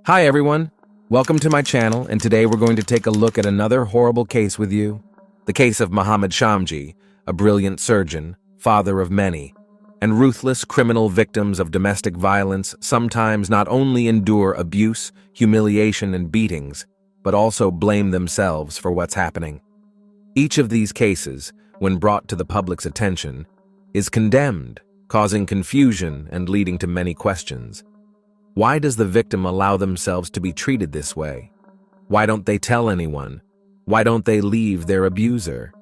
Hi everyone, welcome to my channel, and today we're going to take a look at another horrible case with you. The case of Mohammed Shamji, a brilliant surgeon, father of many, and ruthless criminal victims of domestic violence sometimes not only endure abuse, humiliation, and beatings, but also blame themselves for what's happening. Each of these cases, when brought to the public's attention, is condemned, causing confusion and leading to many questions. Why does the victim allow themselves to be treated this way? Why don't they tell anyone? Why don't they leave their abuser?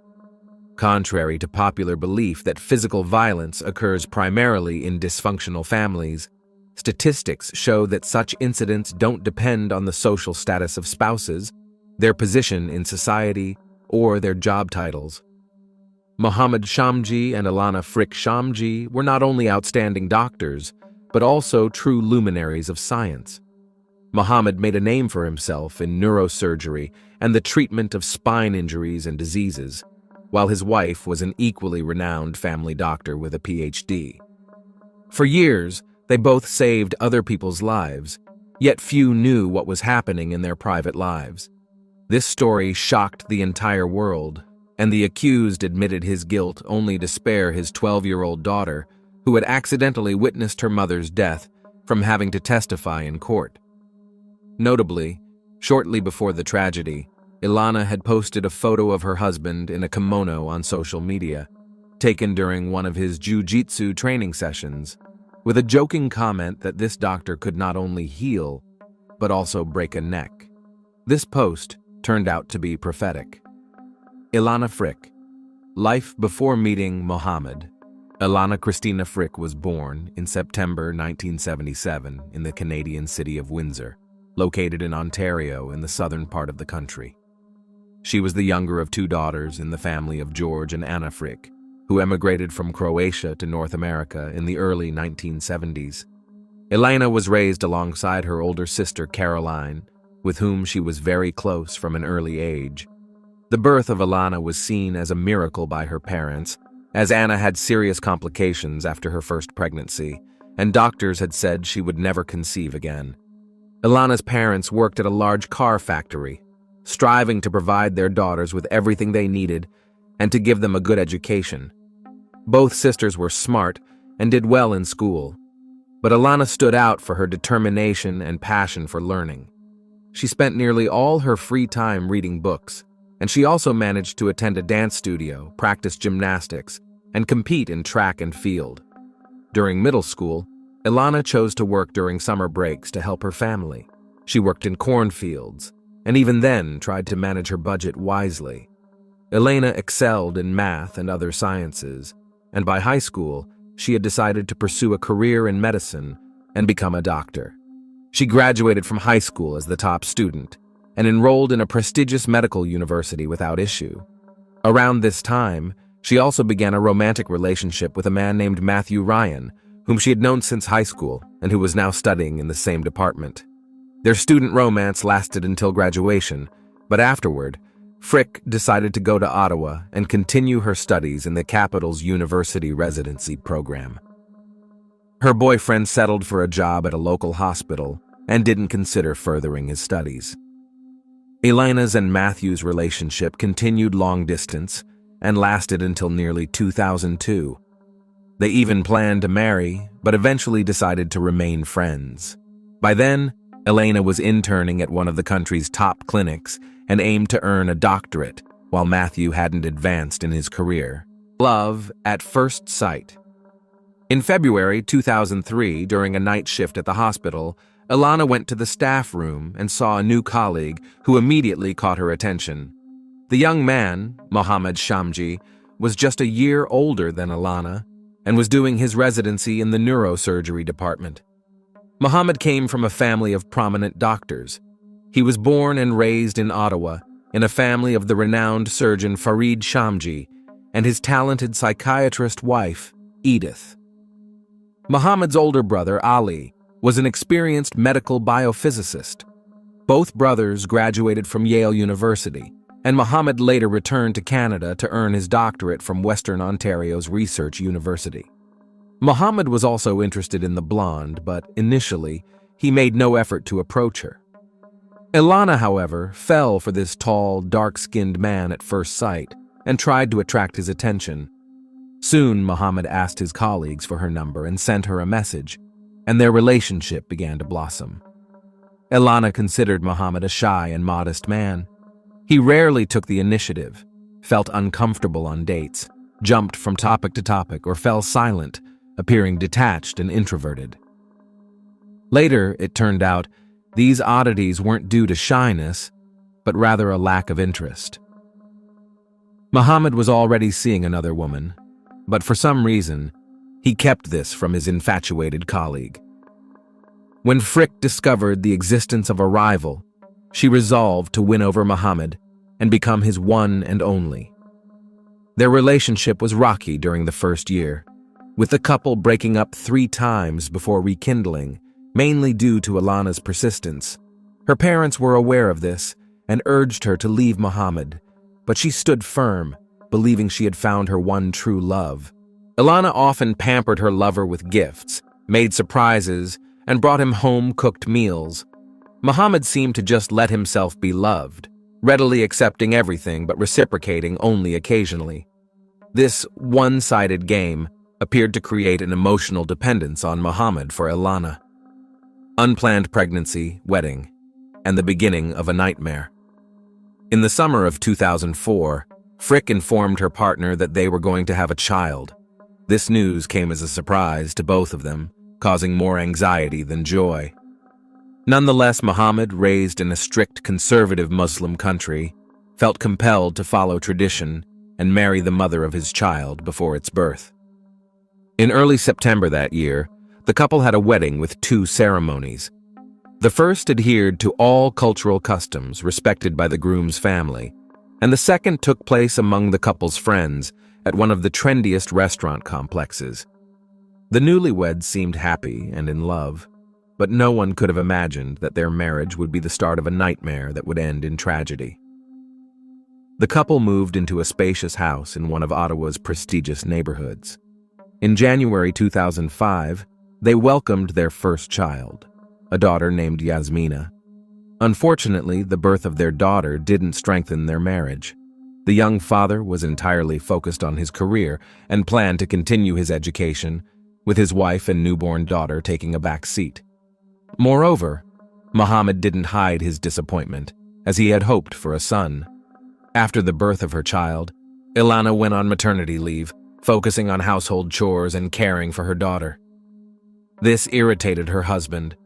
Contrary to popular belief that physical violence occurs primarily in dysfunctional families, statistics show that such incidents don't depend on the social status of spouses, their position in society, or their job titles. Mohammed Shamji and Ilana Frick Shamji were not only outstanding doctors, but also true luminaries of science. Mohammed made a name for himself in neurosurgery and the treatment of spine injuries and diseases, while his wife was an equally renowned family doctor with a PhD. For years, they both saved other people's lives, yet few knew what was happening in their private lives. This story shocked the entire world, and the accused admitted his guilt only to spare his 12-year-old daughter, who had accidentally witnessed her mother's death, from having to testify in court. Notably, shortly before the tragedy, Ilana had posted a photo of her husband in a kimono on social media, taken during one of his jiu-jitsu training sessions, with a joking comment that this doctor could not only heal, but also break a neck. This post turned out to be prophetic. Ilana Frick. Life before meeting Mohammed. Ilana Christina Frick was born in September 1977 in the Canadian city of Windsor, located in Ontario in the southern part of the country. She was the younger of two daughters in the family of George and Anna Frick, who emigrated from Croatia to North America in the early 1970s. Ilana was raised alongside her older sister Caroline, with whom she was very close from an early age. The birth of Ilana was seen as a miracle by her parents, as Anna had serious complications after her first pregnancy, and doctors had said she would never conceive again. Ilana's parents worked at a large car factory, striving to provide their daughters with everything they needed and to give them a good education. Both sisters were smart and did well in school, but Ilana stood out for her determination and passion for learning. She spent nearly all her free time reading books, and she also managed to attend a dance studio, practice gymnastics, and compete in track and field. During middle school, Ilana chose to work during summer breaks to help her family. She worked in cornfields, and even then tried to manage her budget wisely. Ilana excelled in math and other sciences, and by high school, she had decided to pursue a career in medicine and become a doctor. She graduated from high school as the top student and enrolled in a prestigious medical university without issue. Around this time, she also began a romantic relationship with a man named Matthew Ryan, whom she had known since high school and who was now studying in the same department. Their student romance lasted until graduation, but afterward, Frick decided to go to Ottawa and continue her studies in the capital's university residency program. Her boyfriend settled for a job at a local hospital and didn't consider furthering his studies. Ilana's and Matthew's relationship continued long distance and lasted until nearly 2002. They even planned to marry, but eventually decided to remain friends. By then, Ilana was interning at one of the country's top clinics and aimed to earn a doctorate, while Matthew hadn't advanced in his career. Love at first sight. In February 2003, during a night shift at the hospital, Ilana went to the staff room and saw a new colleague who immediately caught her attention. The young man, Mohammed Shamji, was just a year older than Ilana and was doing his residency in the neurosurgery department. Mohammed came from a family of prominent doctors. He was born and raised in Ottawa in a family of the renowned surgeon Farid Shamji and his talented psychiatrist wife, Edith. Mohammed's older brother, Ali, was an experienced medical biophysicist. Both brothers graduated from Yale University, and Mohammed later returned to Canada to earn his doctorate from Western Ontario's Research University. Mohammed was also interested in the blonde, but initially, he made no effort to approach her. Ilana, however, fell for this tall, dark-skinned man at first sight and tried to attract his attention. Soon, Muhammad asked his colleagues for her number and sent her a message, and their relationship began to blossom. Ilana considered Muhammad a shy and modest man. He rarely took the initiative, felt uncomfortable on dates, jumped from topic to topic, or fell silent, appearing detached and introverted. Later, it turned out, these oddities weren't due to shyness, but rather a lack of interest. Muhammad was already seeing another woman, but for some reason, he kept this from his infatuated colleague. When Frick discovered the existence of a rival, she resolved to win over Muhammad and become his one and only. Their relationship was rocky during the first year, with the couple breaking up 3 times before rekindling, mainly due to Ilana's persistence. Her parents were aware of this and urged her to leave Muhammad, but she stood firm, believing she had found her one true love. Ilana often pampered her lover with gifts, made surprises, and brought him home-cooked meals. Muhammad seemed to just let himself be loved, readily accepting everything but reciprocating only occasionally. This one-sided game appeared to create an emotional dependence on Muhammad for Ilana. Unplanned pregnancy, wedding, and the beginning of a nightmare. In the summer of 2004, Frick informed her partner that they were going to have a child. This news came as a surprise to both of them, causing more anxiety than joy. Nonetheless, Muhammad, raised in a strict conservative Muslim country, felt compelled to follow tradition and marry the mother of his child before its birth. In early September that year, the couple had a wedding with 2 ceremonies. The first adhered to all cultural customs respected by the groom's family, and the second took place among the couple's friends at one of the trendiest restaurant complexes. The newlyweds seemed happy and in love, but no one could have imagined that their marriage would be the start of a nightmare that would end in tragedy. The couple moved into a spacious house in one of Ottawa's prestigious neighborhoods. In January 2005, they welcomed their first child, a daughter named Yasmina. Unfortunately, the birth of their daughter didn't strengthen their marriage. The young father was entirely focused on his career and planned to continue his education, with his wife and newborn daughter taking a back seat. Moreover, Muhammad didn't hide his disappointment, as he had hoped for a son. After the birth of her child, Ilana went on maternity leave, focusing on household chores and caring for her daughter. This irritated her husband,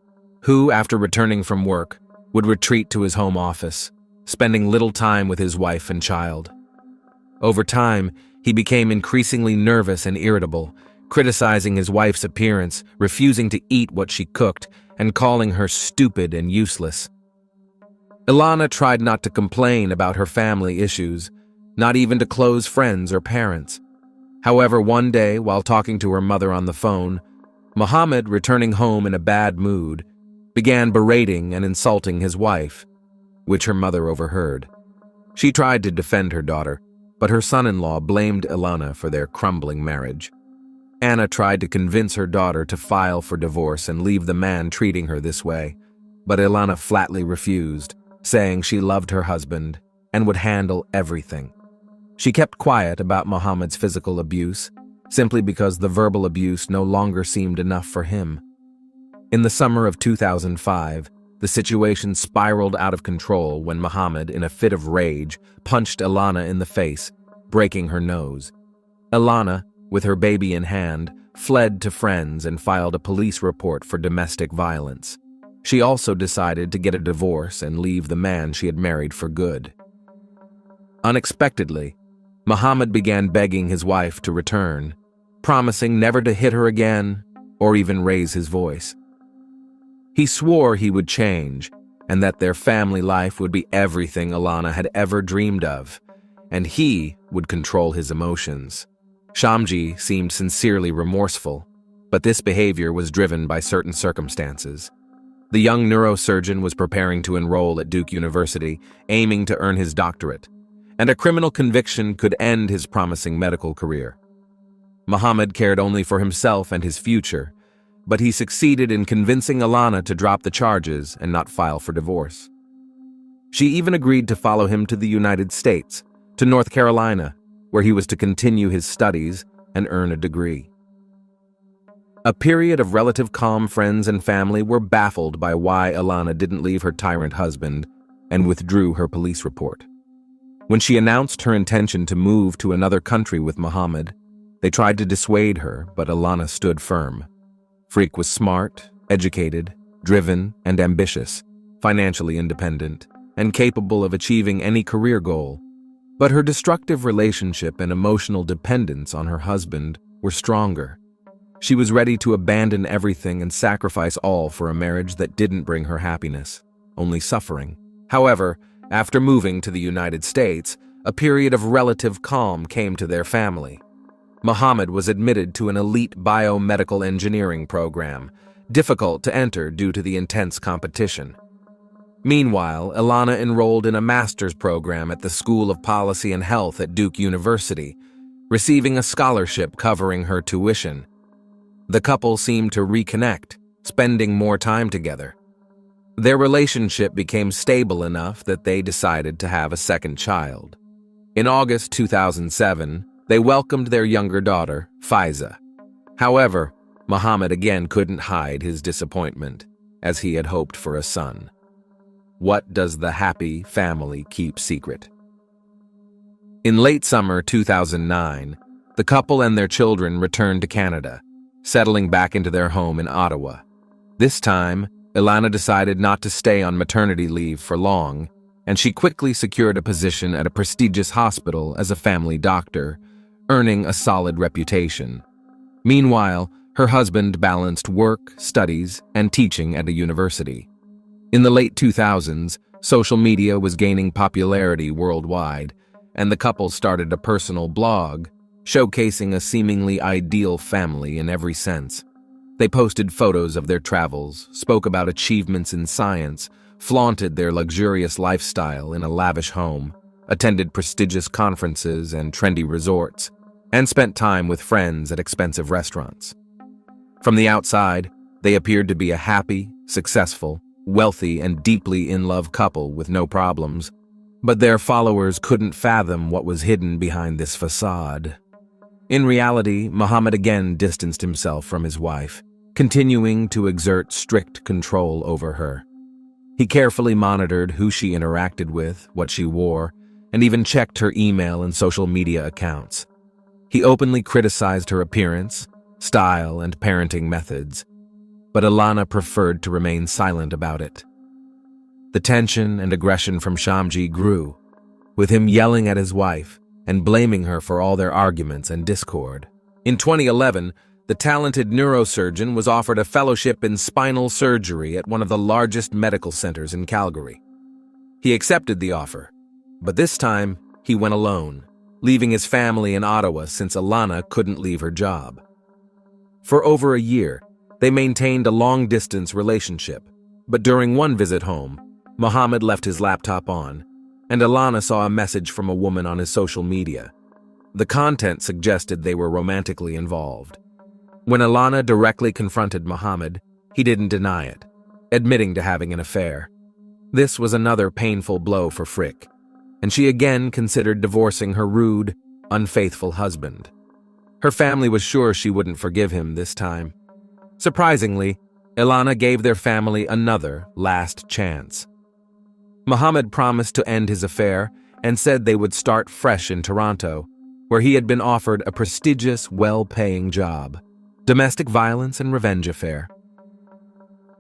who, after returning from work, would retreat to his home office, spending little time with his wife and child. Over time, he became increasingly nervous and irritable, criticizing his wife's appearance, refusing to eat what she cooked, and calling her stupid and useless. Ilana tried not to complain about her family issues, not even to close friends or parents. However, one day, while talking to her mother on the phone, Muhammad, returning home in a bad mood, began berating and insulting his wife, which her mother overheard. She tried to defend her daughter, but her son-in-law blamed Ilana for their crumbling marriage. Anna tried to convince her daughter to file for divorce and leave the man treating her this way, but Ilana flatly refused, saying she loved her husband and would handle everything. She kept quiet about Muhammad's physical abuse, simply because the verbal abuse no longer seemed enough for him. In the summer of 2005, the situation spiraled out of control when Muhammad, in a fit of rage, punched Ilana in the face, breaking her nose. Ilana, with her baby in hand, fled to friends and filed a police report for domestic violence. She also decided to get a divorce and leave the man she had married for good. Unexpectedly, Muhammad began begging his wife to return, promising never to hit her again or even raise his voice. He swore he would change and that their family life would be everything Ilana had ever dreamed of, and he would control his emotions. Shamji seemed sincerely remorseful, but this behavior was driven by certain circumstances. The young neurosurgeon was preparing to enroll at Duke University, aiming to earn his doctorate, and a criminal conviction could end his promising medical career. Muhammad cared only for himself and his future, but he succeeded in convincing Alana to drop the charges and not file for divorce. She even agreed to follow him to the United States, to North Carolina, where he was to continue his studies and earn a degree. A period of relative calm. Friends and family were baffled by why Alana didn't leave her tyrant husband and withdrew her police report. When she announced her intention to move to another country with Muhammad, they tried to dissuade her, but Alana stood firm. Frick was smart, educated, driven, and ambitious, financially independent, and capable of achieving any career goal. But her destructive relationship and emotional dependence on her husband were stronger. She was ready to abandon everything and sacrifice all for a marriage that didn't bring her happiness, only suffering. However, after moving to the United States, a period of relative calm came to their family. Muhammad was admitted to an elite biomedical engineering program, difficult to enter due to the intense competition. Meanwhile, Alana enrolled in a master's program at the School of Policy and Health at Duke University, receiving a scholarship covering her tuition. The couple seemed to reconnect, spending more time together. Their relationship became stable enough that they decided to have a second child. In August 2007, they welcomed their younger daughter, Faiza. However, Muhammad again couldn't hide his disappointment, as he had hoped for a son. What does the happy family keep secret? In late summer 2009, the couple and their children returned to Canada, settling back into their home in Ottawa. This time, Alana decided not to stay on maternity leave for long, and she quickly secured a position at a prestigious hospital as a family doctor, earning a solid reputation. Meanwhile, her husband balanced work, studies, and teaching at a university. In the late 2000s, social media was gaining popularity worldwide, and the couple started a personal blog, showcasing a seemingly ideal family in every sense. They posted photos of their travels, spoke about achievements in science, flaunted their luxurious lifestyle in a lavish home, attended prestigious conferences and trendy resorts, and spent time with friends at expensive restaurants. From the outside, they appeared to be a happy, successful, wealthy, and deeply in love couple with no problems, but their followers couldn't fathom what was hidden behind this facade. In reality, Muhammad again distanced himself from his wife, continuing to exert strict control over her. He carefully monitored who she interacted with, what she wore, and even checked her email and social media accounts. He openly criticized her appearance, style, and parenting methods, but Alana preferred to remain silent about it. The tension and aggression from Shamji grew, with him yelling at his wife and blaming her for all their arguments and discord. In 2011, the talented neurosurgeon was offered a fellowship in spinal surgery at one of the largest medical centers in Calgary. He accepted the offer, but this time he went alone, leaving his family in Ottawa since Alana couldn't leave her job. For over a year, they maintained a long-distance relationship, but during one visit home, Muhammad left his laptop on, and Alana saw a message from a woman on his social media. The content suggested they were romantically involved. When Alana directly confronted Muhammad, he didn't deny it, admitting to having an affair. This was another painful blow for Frick, and she again considered divorcing her rude, unfaithful husband. Her family was sure she wouldn't forgive him this time. Surprisingly, Alana gave their family another last chance. Muhammad promised to end his affair and said they would start fresh in Toronto, where he had been offered a prestigious, well-paying job. Domestic violence and revenge affair.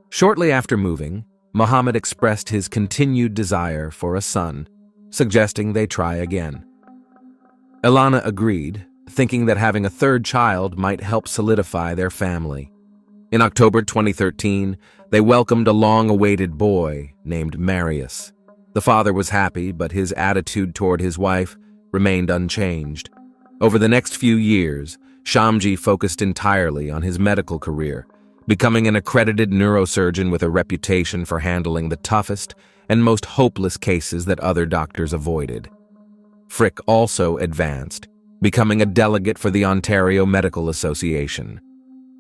Shortly after moving, Muhammad expressed his continued desire for a son, suggesting they try again. Alana agreed, thinking that having a third child might help solidify their family. In October 2013, they welcomed a long-awaited boy named Marius. The father was happy, but his attitude toward his wife remained unchanged. Over the next few years, Shamji focused entirely on his medical career, becoming an accredited neurosurgeon with a reputation for handling the toughest and most hopeless cases that other doctors avoided. Frick also advanced, becoming a delegate for the Ontario Medical Association.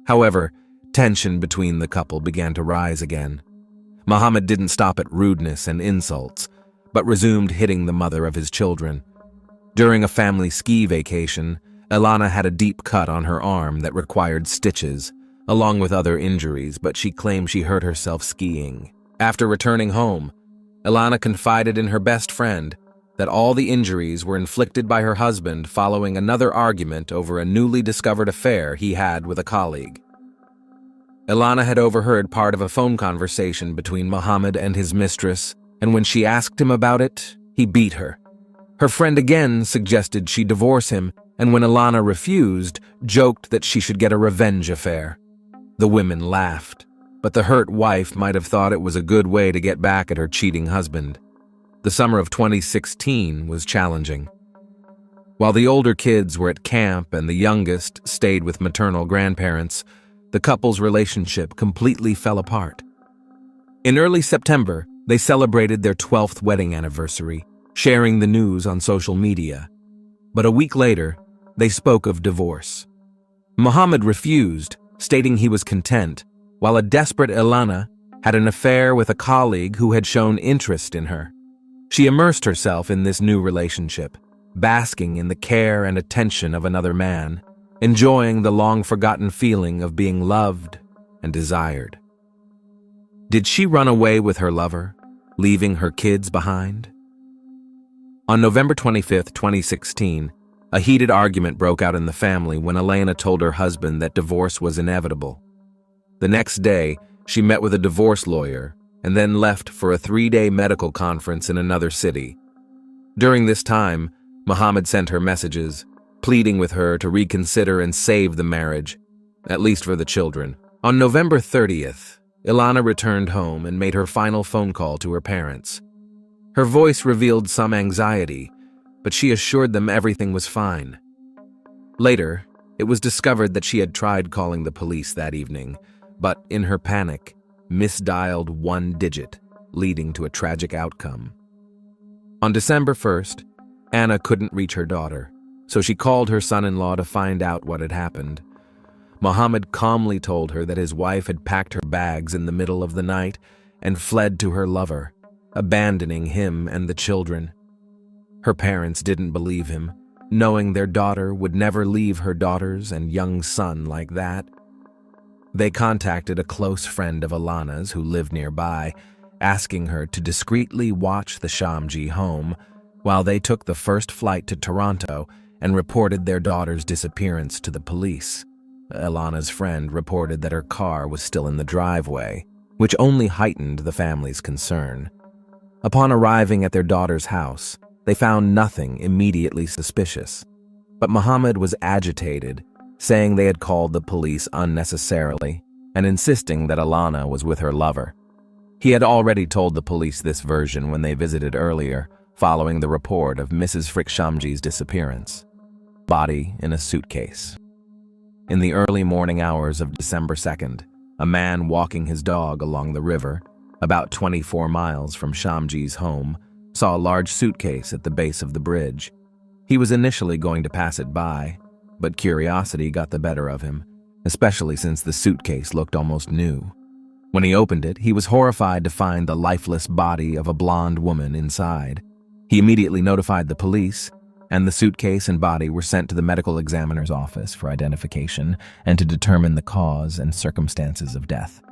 However, Tension between the couple began to rise again. Mohammed didn't stop at rudeness and insults, but resumed hitting the mother of his children. During a family ski vacation, Ilana had a deep cut on her arm that required stitches, along with other injuries, but she claimed she hurt herself skiing. After returning home, Ilana confided in her best friend that all the injuries were inflicted by her husband following another argument over a newly discovered affair he had with a colleague. Ilana had overheard part of a phone conversation between Mohammed and his mistress, and when she asked him about it, he beat her. Her friend again suggested she divorce him, and when Ilana refused, joked that she should get a revenge affair. The women laughed, but the hurt wife might have thought it was a good way to get back at her cheating husband. The summer of 2016 was challenging. While the older kids were at camp and the youngest stayed with maternal grandparents, the couple's relationship completely fell apart. In early September, they celebrated their 12th wedding anniversary, sharing the news on social media. But a week later, they spoke of divorce. Mohammed refused, stating he was content, while a desperate Ilana had an affair with a colleague who had shown interest in her. She immersed herself in this new relationship, basking in the care and attention of another man, enjoying the long-forgotten feeling of being loved and desired. Did she run away with her lover, leaving her kids behind? On November 25, 2016, a heated argument broke out in the family when Elena told her husband that divorce was inevitable. The next day, she met with a divorce lawyer and then left for a 3-day medical conference in another city. During this time, Mohammed sent her messages, pleading with her to reconsider and save the marriage, at least for the children. On November 30th, Ilana returned home and made her final phone call to her parents. Her voice revealed some anxiety, but she assured them everything was fine. Later, it was discovered that she had tried calling the police that evening, but in her panic, misdialed one digit, leading to a tragic outcome. On December 1st, Anna couldn't reach her daughter, so she called her son-in-law to find out what had happened. Mohammed calmly told her that his wife had packed her bags in the middle of the night and fled to her lover, abandoning him and the children. Her parents didn't believe him, knowing their daughter would never leave her daughters and young son like that. They contacted a close friend of Ilana's who lived nearby, asking her to discreetly watch the Shamji home while they took the first flight to Toronto and reported their daughter's disappearance to the police. Ilana's friend reported that her car was still in the driveway, which only heightened the family's concern. Upon arriving at their daughter's house, they found nothing immediately suspicious, but Mohammed was agitated, saying they had called the police unnecessarily and insisting that Ilana was with her lover. He had already told the police this version when they visited earlier, following the report of Mrs. Frick-Shamji's disappearance. Body in a suitcase. In the early morning hours of December 2nd, a man walking his dog along the river, about 24 miles from Shamji's home, saw a large suitcase at the base of the bridge. He was initially going to pass it by, but curiosity got the better of him, especially since the suitcase looked almost new. When he opened it, he was horrified to find the lifeless body of a blonde woman inside. He immediately notified the police, and the suitcase and body were sent to the medical examiner's office for identification and to determine the cause and circumstances of death.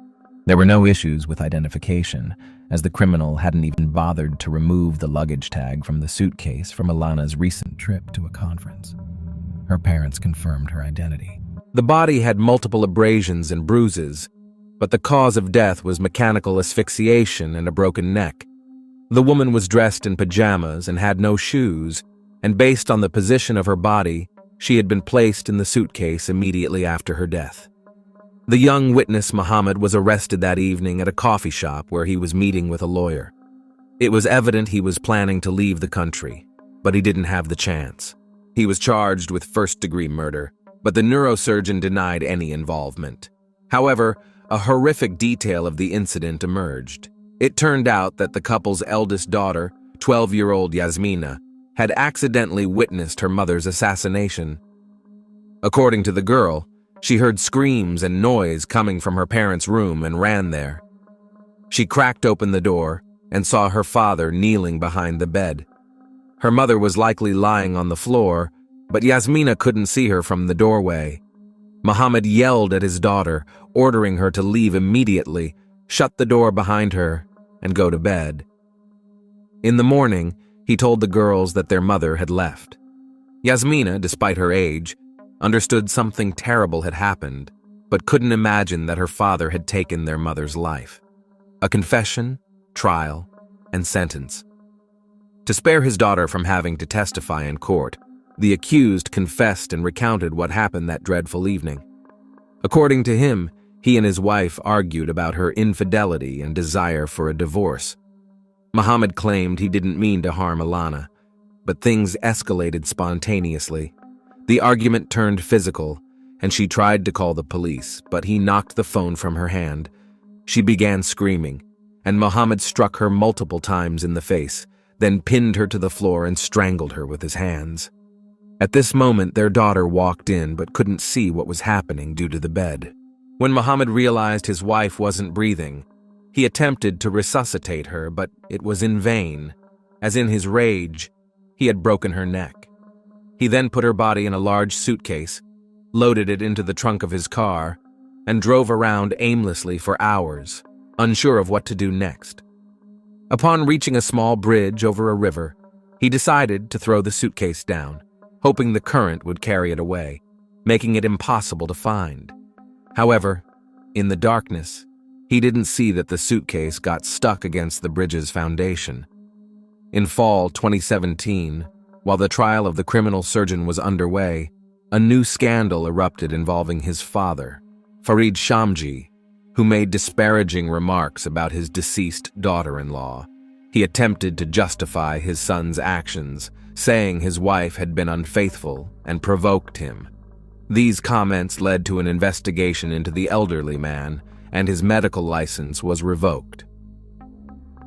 There were no issues with identification, as the criminal hadn't even bothered to remove the luggage tag from the suitcase from Ilana's recent trip to a conference. Her parents confirmed her identity. The body had multiple abrasions and bruises, but the cause of death was mechanical asphyxiation and a broken neck. The woman was dressed in pajamas and had no shoes, and based on the position of her body, she had been placed in the suitcase immediately after her death. The young witness Mohammed was arrested that evening at a coffee shop where he was meeting with a lawyer. It was evident he was planning to leave the country, but he didn't have the chance. He was charged with first-degree murder, but the neurosurgeon denied any involvement. However, a horrific detail of the incident emerged. It turned out that the couple's eldest daughter, 12-year-old Yasmina, had accidentally witnessed her mother's assassination. According to the girl, She heard screams and noise coming from her parents' room and ran there. She cracked open the door and saw her father kneeling behind the bed. Her mother was likely lying on the floor, but Yasmina couldn't see her from the doorway. Mohammed yelled at his daughter, ordering her to leave immediately, shut the door behind her, and go to bed. In the morning, he told the girls that their mother had left. Yasmina, despite her age, understood something terrible had happened, but couldn't imagine that her father had taken their mother's life. A confession, trial, and sentence. To spare his daughter from having to testify in court, the accused confessed and recounted what happened that dreadful evening. According to him, he and his wife argued about her infidelity and desire for a divorce. Mohammed claimed he didn't mean to harm Alana, but things escalated spontaneously. The argument turned physical, and she tried to call the police, but he knocked the phone from her hand. She began screaming, and Mohammed struck her multiple times in the face, then pinned her to the floor and strangled her with his hands. At this moment, their daughter walked in but couldn't see what was happening due to the bed. When Mohammed realized his wife wasn't breathing, he attempted to resuscitate her, but it was in vain, as in his rage, he had broken her neck. He then put her body in a large suitcase, loaded it into the trunk of his car, and drove around aimlessly for hours, unsure of what to do next. Upon reaching a small bridge over a river, he decided to throw the suitcase down, hoping the current would carry it away, making it impossible to find. However, in the darkness, he didn't see that the suitcase got stuck against the bridge's foundation. In fall 2017, while the trial of the criminal surgeon was underway, a new scandal erupted involving his father, Farid Shamji, who made disparaging remarks about his deceased daughter-in-law. He attempted to justify his son's actions, saying his wife had been unfaithful and provoked him. These comments led to an investigation into the elderly man, and his medical license was revoked.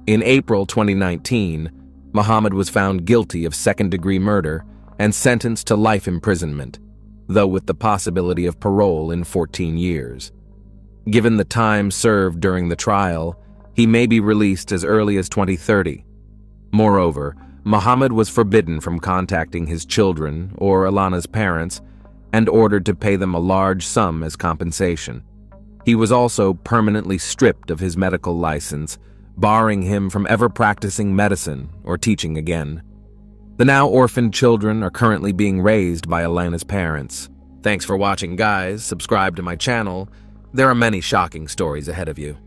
In April 2019, Mohammed was found guilty of second-degree murder and sentenced to life imprisonment, though with the possibility of parole in 14 years. Given the time served during the trial, he may be released as early as 2030. Moreover, Mohammed was forbidden from contacting his children or Alana's parents and ordered to pay them a large sum as compensation. He was also permanently stripped of his medical license, barring him from ever practicing medicine or teaching again. The now orphaned children are currently being raised by Alana's parents. Thanks for watching, guys. Subscribe to my channel. There are many shocking stories ahead of you.